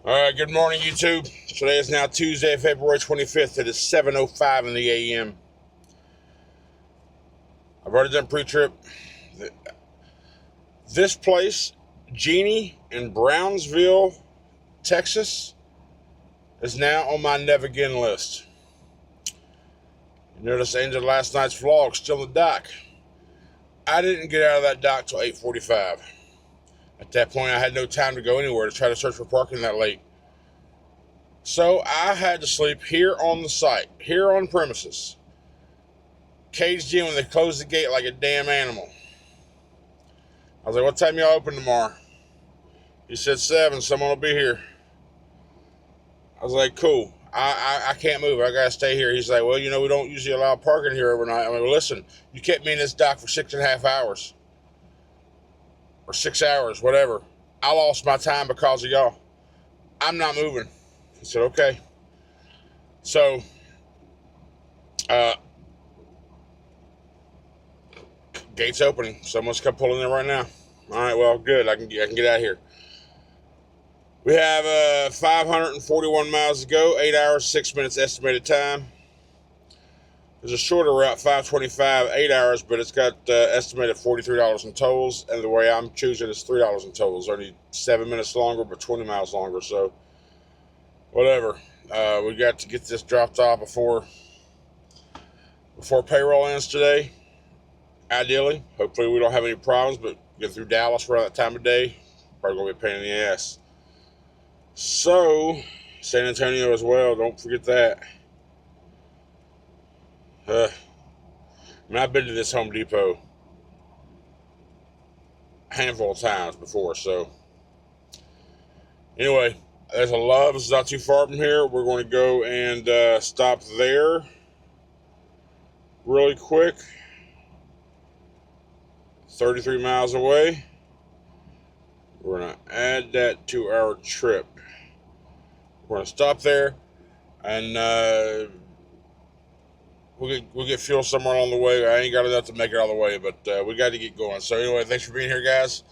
Alright, good morning, YouTube. Today is now Tuesday, February 25th. It is 7:05 in the a.m. I've already done pre-trip. This place, Jeannie in Brownsville, Texas, is now on my NEV'AGAIN list. You notice I ended last night's vlog still in the dock. I didn't get out of that dock till 8:45. At that point, I had no time to go anywhere to try to search for parking that late. So I had to sleep here on the site, here on premises. Caged in when they closed the gate like a damn animal. I was like, what time y'all open tomorrow? He said 7, someone will be here. I was like, cool. I can't move. I gotta stay here. He's like, well, we don't usually allow parking here overnight. I'm like, well, listen, you kept me in this dock for 6.5 hours. Or 6 hours, whatever. I lost my time because of y'all. I'm not moving. He said, okay. So, gate's opening. Someone's come pulling in right now. All right, well, good. I can get out of here. We have 541 miles to go, 8 hours, 6 minutes estimated time. There's a shorter route, 525, 8 hours, but it's got estimated $43 in tolls, and the way I'm choosing is $3 in tolls. Only 7 minutes longer, but 20 miles longer, so whatever. We got to get this dropped off before payroll ends today. Ideally, hopefully we don't have any problems, but get through Dallas around that time of day, probably gonna be a pain in the ass. So, San Antonio as well, don't forget that. I've been to this Home Depot a handful of times before, so. Anyway, there's a Love's not too far from here. We're going to go and stop there really quick. 33 miles away. We're going to add that to our trip. We're going to stop there and we'll get fuel somewhere along the way. I ain't got enough to make it all the way, but we got to get going. So anyway, thanks for being here, guys.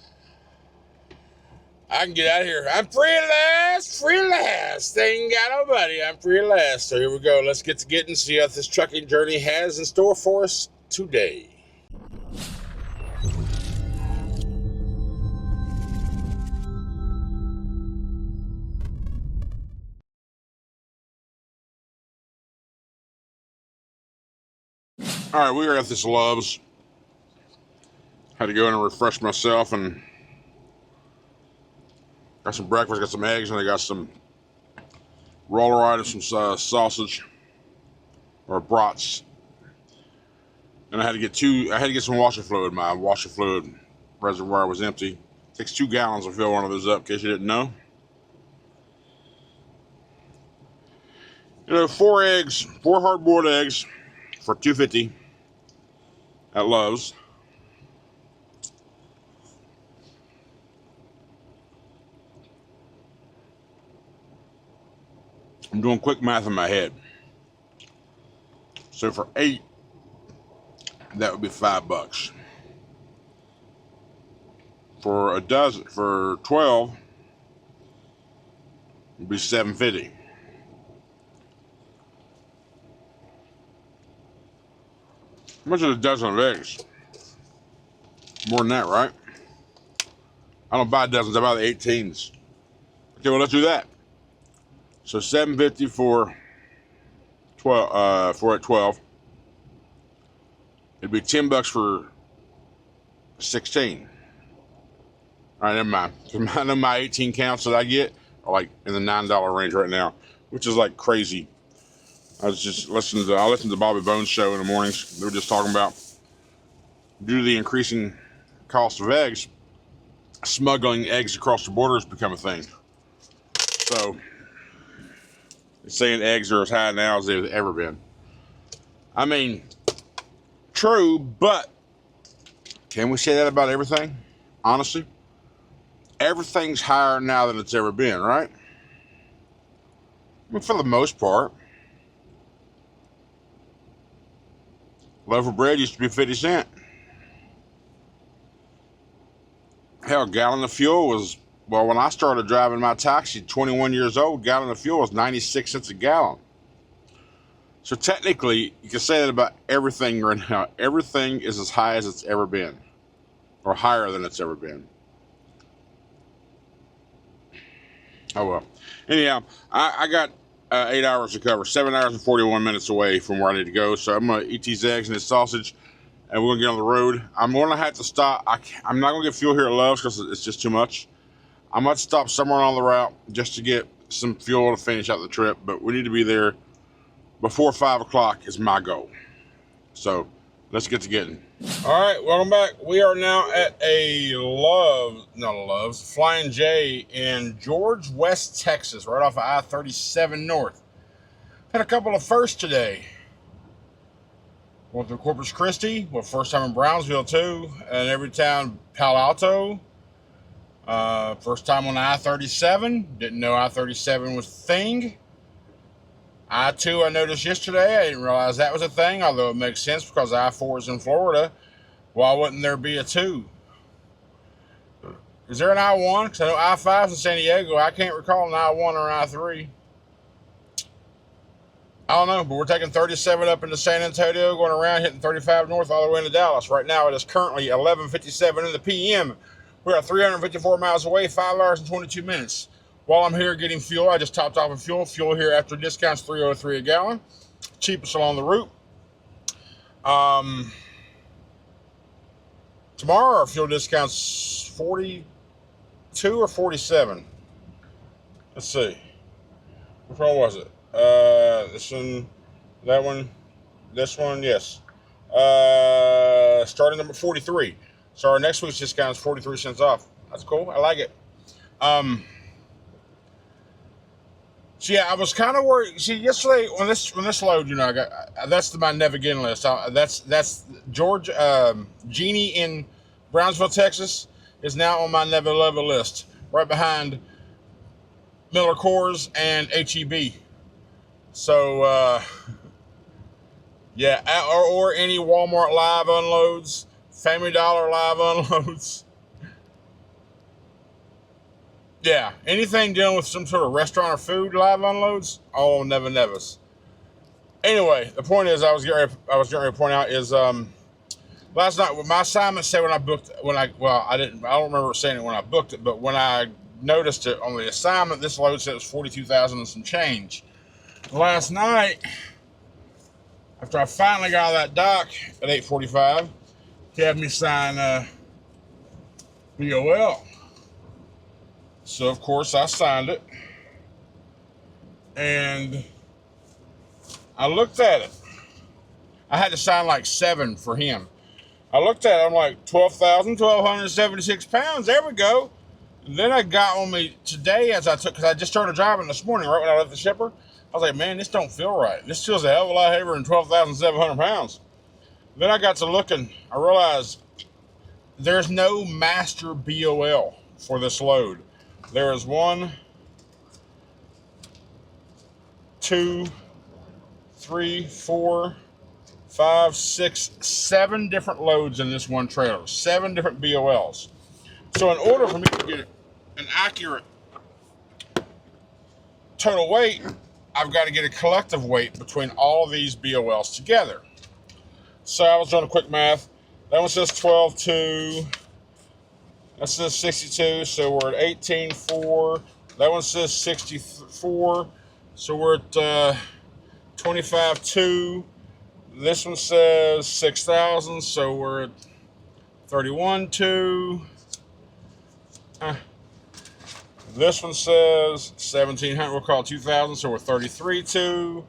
I can get out of here. I'm free at last. Ain't got nobody. I'm free at last. So here we go. Let's get to getting, see what this trucking journey has in store for us today. All right, we are at this Love's. Had to go in and refresh myself and got some breakfast, got some eggs, and I got some roller items, some sausage or brats. And I had to get some washer fluid. My washer fluid reservoir was empty. It takes 2 gallons to fill one of those up, in case you didn't know. 4 eggs, 4 hard-boiled eggs for $2.50 at Love's. I'm doing quick math in my head. So for 8, that would be $5. For a dozen, for 12, it'd be $7.50. How much is a dozen of eggs? More than that, right? I don't buy dozens, I buy the 18s. Okay, well, let's do that. So $7.50 for 12, for at 12. It'd be $10 for 16. All right, never mind. I know my 18 counts that I get are like in the $9 range right now, which is like crazy. I listen to Bobby Bones' show in the mornings. They were just talking about, due to the increasing cost of eggs, smuggling eggs across the border has become a thing. So, it's saying eggs are as high now as they've ever been. I mean, true, but can we say that about everything? Honestly, everything's higher now than it's ever been, right? I mean, for the most part. A loaf of bread used to be 50 cents. Hell, a gallon of fuel was Well, when I started driving my taxi, 21 years old, gallon of fuel was 96 cents a gallon. So technically, you can say that about everything right now. Everything is as high as it's ever been, or higher than it's ever been. Oh well. Anyhow, I got 8 hours to cover, 7 hours and 41 minutes away from where I need to go. So I'm going to eat these eggs and this sausage, and we're going to get on the road. I'm going to have to stop. I'm not going to get fuel here at Love's because it's just too much. I might stop somewhere on the route just to get some fuel to finish out the trip, but we need to be there before 5 o'clock is my goal. So let's get to getting. All right, welcome back. We are now at a Flying J in George, West Texas, right off of I-37 North. Had a couple of firsts today. Went through Corpus Christi, well, first time in Brownsville too, and every town Palo Alto. First time on I-37, didn't know I-37 was a thing. I-2 I noticed yesterday, I didn't realize that was a thing, although it makes sense because I-4 is in Florida. Why wouldn't there be a 2? Is there an I-1? Because I know I-5 is in San Diego. I can't recall an I-1 or an I-3. I don't know, but we're taking 37 up into San Antonio, going around, hitting 35 north all the way into Dallas. Right now it is currently 11:57 in the p.m. We're at 354 miles away, 5 hours and 22 minutes. While I'm here getting fuel, I just topped off of fuel. Fuel here after discounts, $3.03 a gallon. Cheapest along the route. Tomorrow our fuel discount's 42 or 47. Let's see. Which one was it? This one, that one, this one, yes. Starting number 43. So our next week's discount is 43 cents off. That's cool. I like it. So yeah, I was kind of worried. See, yesterday when this load, you know, I got that's my NEV'AGAIN list. That's George Jeannie in Brownsville, Texas, is now on my NEV'AGAIN list, right behind Miller Coors and HEB. So yeah, or any Walmart live unloads, Family Dollar live unloads. Yeah, anything dealing with some sort of restaurant or food live unloads, all Neva's. Anyway, the point is, I was getting ready to point out is last night my assignment said I don't remember saying it when I booked it, but when I noticed it on the assignment, this load said it was 42,000 and some change. Last night, after I finally got out of that dock at 8:45, he had me sign BOL. So, of course, I signed it, and I looked at it. I had to sign like 7 for him. I looked at it, I'm like, 1,276 pounds, there we go. And then I got on me today because I just started driving this morning, right when I left the shipper. I was like, man, this don't feel right. This feels a hell of a lot heavier than 12,700 pounds. Then I got to looking, I realized there's no master BOL for this load. There is 1, 2, 3, 4, 5, 6, 7 different loads in this one trailer. 7 different BOLs. So in order for me to get an accurate total weight, I've got to get a collective weight between all of these BOLs together. So I was doing a quick math. That one says 12.2. That says 62, so we're at 18.4. That one says 64, so we're at 25.2. This one says 6,000, so we're at 31.2. This one says 1,700, we'll call it 2,000, so we're 33.2.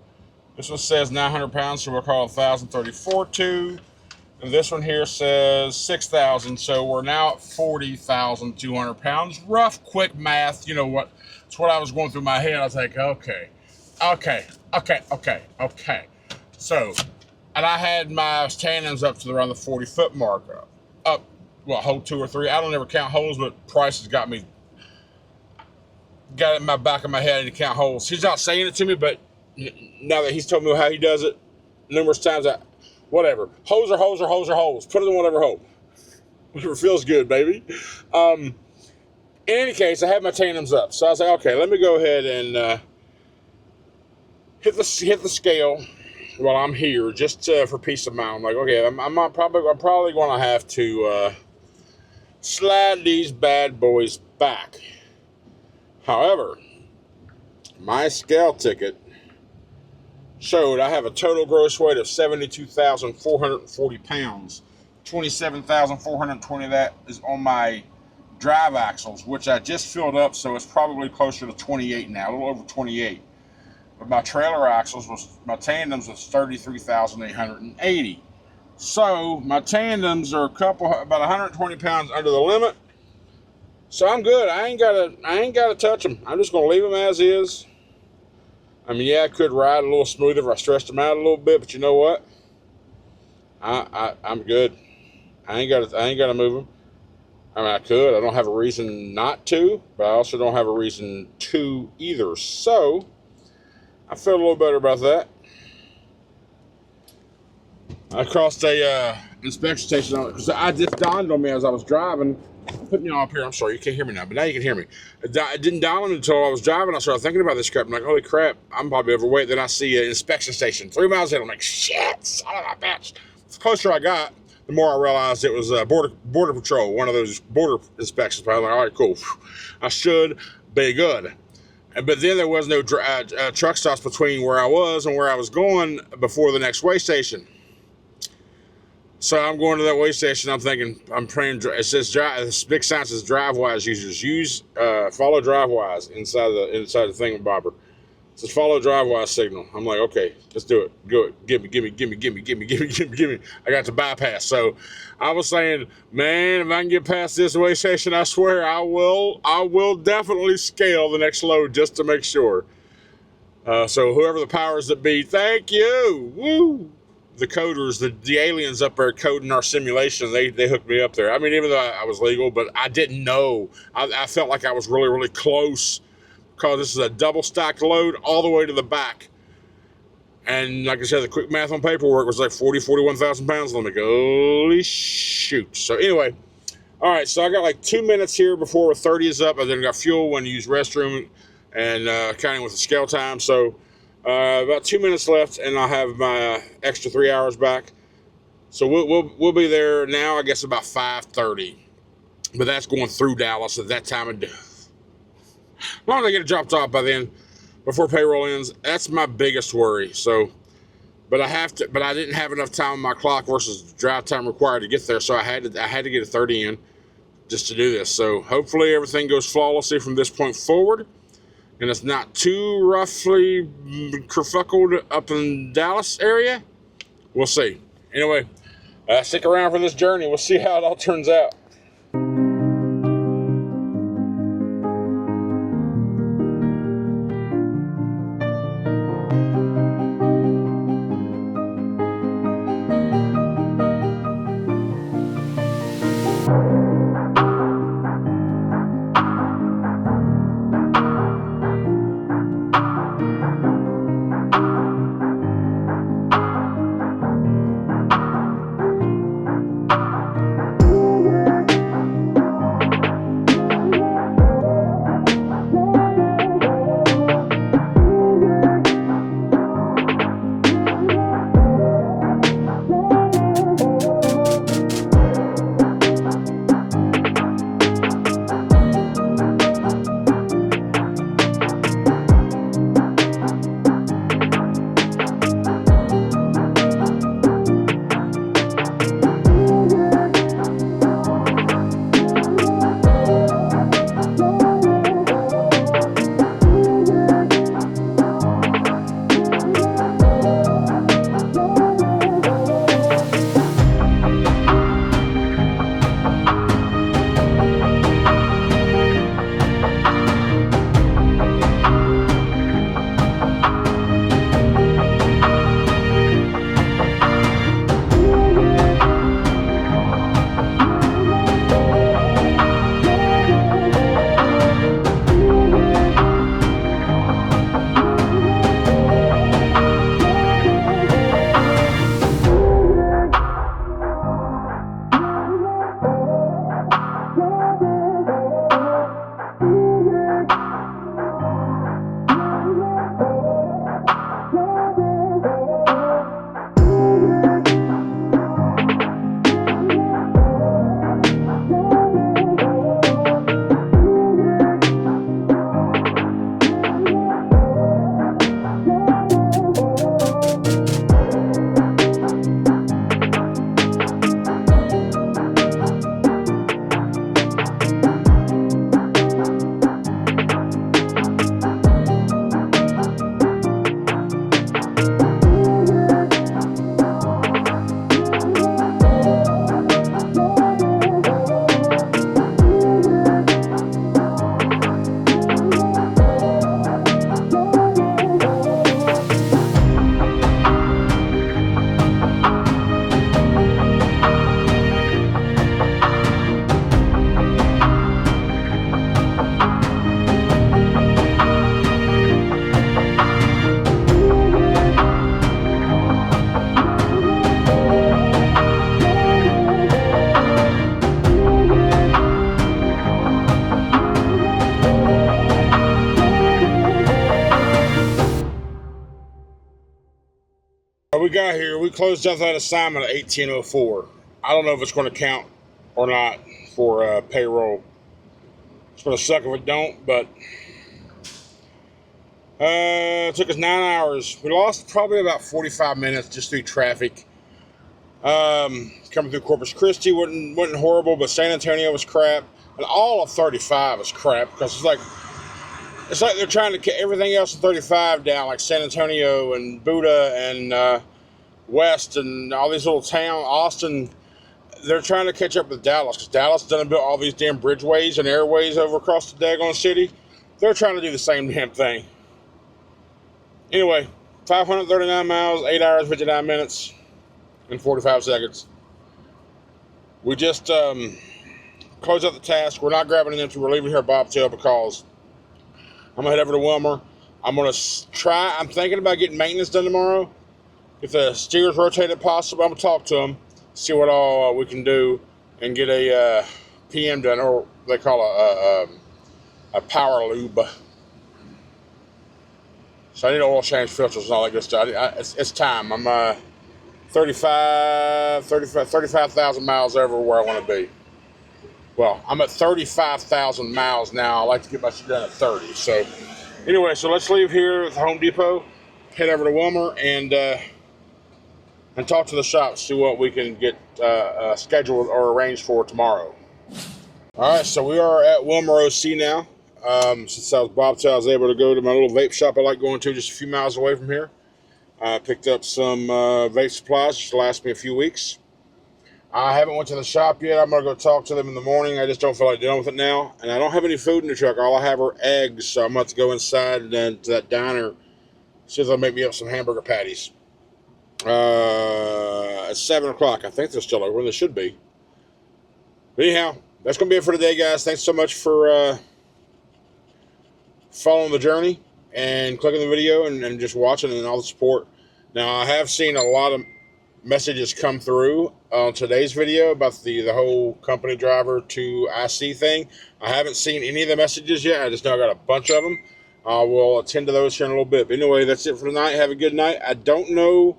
This one says 900 pounds, so we'll call it 1,034.2. And this one here says 6,000, so we're now at 40,200 pounds. Rough, quick math, you know what? It's what I was going through my head. I was like, okay. So, and I had my tandems up to around the 40-foot mark. Hole 2 or 3. I don't ever count holes, but Price has got it in my back of my head to count holes. He's not saying it to me, but now that he's told me how he does it numerous times, whatever. Holes are holes are holes are holes. Put it in whatever hole. Whatever feels good, baby. In any case, I had my tandems up. So I was like, okay, let me go ahead and hit the scale while I'm here, just for peace of mind. I'm like, okay, I'm probably going to have to slide these bad boys back. However, my scale ticket showed I have a total gross weight of 72,440 pounds. 27,420 of that is on my drive axles, which I just filled up, so it's probably closer to 28 now, a little over 28. But my trailer axles my tandems was 33,880. So my tandems are about 120 pounds under the limit. So I'm good. I ain't gotta touch them. I'm just gonna leave them as is. I mean, yeah, I could ride a little smoother if I stretched them out a little bit, but you know what? I'm good. I ain't gotta move them. I mean, I could. I don't have a reason not to, but I also don't have a reason to either. So I feel a little better about that. I crossed a inspection station because I just dawned on me as I was driving. Put me up here. I'm sorry, you can't hear me now, but now you can hear me. It didn't dawn on me until I was driving. I started thinking about this crap. I'm like, holy crap, I'm probably overweight. Then I see an inspection station 3 miles in. I'm like, shit, son of a bitch. The closer I got, the more I realized it was border patrol, one of those border inspections. I was like, all right, cool. I should be good. But then there was no truck stops between where I was and where I was going before the next weigh station. So I'm going to that weigh station. I'm thinking, I'm praying. It says this big sign says DriveWise users follow DriveWise inside the thingamabobber. It says follow DriveWise signal. I'm like, okay, let's do it. Go it. Give me. I got to bypass. So I was saying, man, if I can get past this weigh station, I swear I will definitely scale the next load just to make sure. So whoever the powers that be, thank you. Woo. The coders, the aliens up there coding our simulation, they hooked me up there. I mean, even though I was legal, but I didn't know. I felt like I was really, really close because this is a double stacked load all the way to the back. And like I said, the quick math on paperwork was like 41,000 pounds. I'm like, holy shoot. So anyway, all right, so I got like 2 minutes here before 30 is up. I then got fuel when you use restroom and counting with the scale time. So about 2 minutes left, and I'll have my extra 3 hours back. So we'll be there now, I guess, about 5:30. But that's going through Dallas at that time of day. As long as I get it dropped off by then, before payroll ends, that's my biggest worry. So, but I didn't have enough time on my clock versus drive time required to get there. So I had to get a 30 in just to do this. So hopefully everything goes flawlessly from this point forward. And it's not too roughly kerfuckled up in Dallas area. We'll see. Anyway, stick around for this journey. We'll see how it all turns out. So we got here. We closed out that assignment at 18:04. I don't know if it's going to count or not for payroll. It's going to suck if it don't, but it took us 9 hours. We lost probably about 45 minutes just through traffic. Coming through Corpus Christi wasn't horrible, but San Antonio was crap, and all of 35 is crap because it's like they're trying to get everything else in 35 down, like San Antonio and Buda and West and all these little towns, Austin. They're trying to catch up with Dallas because Dallas done built all these damn bridgeways and airways over across the daggone city. They're trying to do the same damn thing. Anyway, 539 miles, 8 hours, 59 minutes, and 45 seconds. We just closed out the task. We're not grabbing an empty. We're leaving here at Bobtail because I'm going to head over to Wilmer. I'm going to try. I'm thinking about getting maintenance done tomorrow. If the steer's rotated possible, I'm going to talk to them, see what all we can do, and get a PM done, or they call a power lube. So I need oil change filters and all that good stuff. It's time. I'm 35,000 miles over where I want to be. Well, I'm at 35,000 miles now. I like to get my shit done at 30. So anyway, so let's leave here at the Home Depot, head over to Wilmer, and talk to the shop, see what we can get scheduled or arranged for tomorrow. All right, so we are at Wilmer OC now. Since I was Bobtail, I was able to go to my little vape shop I like going to just a few miles away from here. Picked up some vape supplies, which will last me a few weeks. I haven't went to the shop yet. I'm going to go talk to them in the morning. I just don't feel like dealing with it now. And I don't have any food in the truck. All I have are eggs, so I'm going to have to go inside and then to that diner, see if they'll make me up some hamburger patties. At 7 o'clock. I think they're still open. They should be. But anyhow, that's going to be it for today, guys. Thanks so much for following the journey and clicking the video and just watching and all the support. Now, I have seen a lot of messages come through on today's video about the whole company driver to IC thing. I haven't seen any of the messages yet. I just know I got a bunch of them. We'll attend to those here in a little bit. But anyway, that's it for tonight. Have a good night. I don't know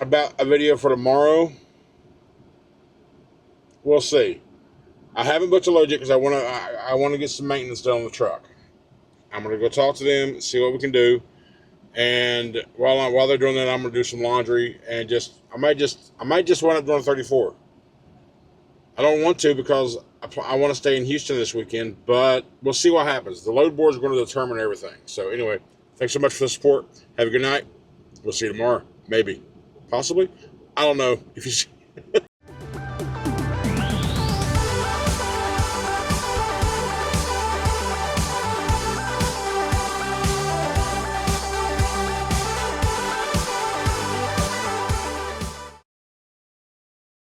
about a video for tomorrow. We'll see. I haven't booked a load yet because I want to get some maintenance done on the truck. I'm going to go talk to them, see what we can do. And while they're doing that, I'm going to do some laundry and I might just wind up doing 34. I don't want to because I want to stay in Houston this weekend, but we'll see what happens. The load boards are going to determine everything. So anyway, thanks so much for the support. Have a good night. We'll see you tomorrow. Maybe. Possibly. I don't know. If you